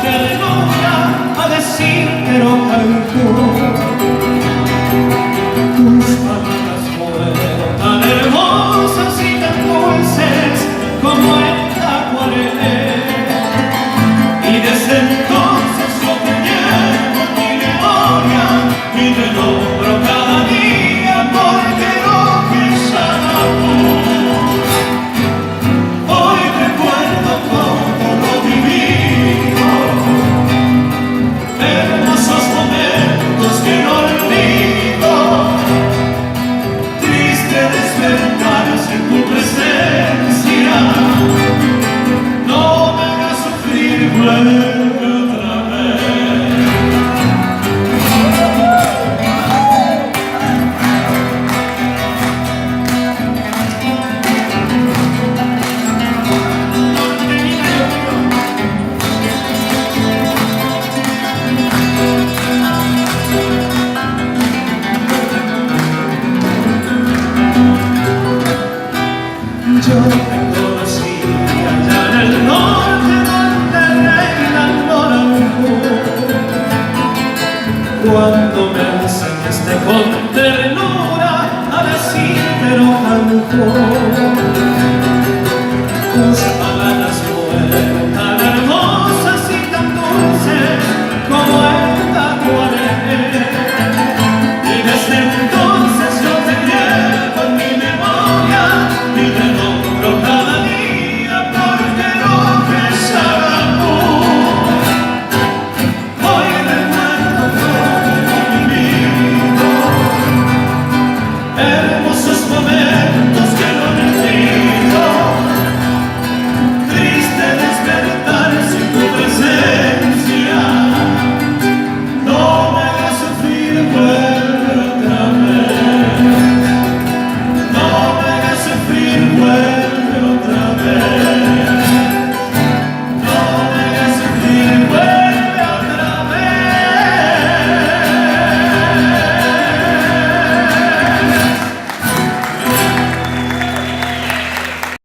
ternura a decírtelo canto. Tus palabras fueron tan hermosas y tan dulces como el acuarela, y desde entonces yo te llevo en mi memoria y te nombro cada día porque no piensa hoy recuerdo todo lo vivido, hermosos momentos que no olvido, triste despertar sin tu presencia, no me hagas sufrir, vuelve otra vez. Yo te conocí allá en el norte donde reina el Noranjú, cuando me enseñaste con ternura a decírtelo canto.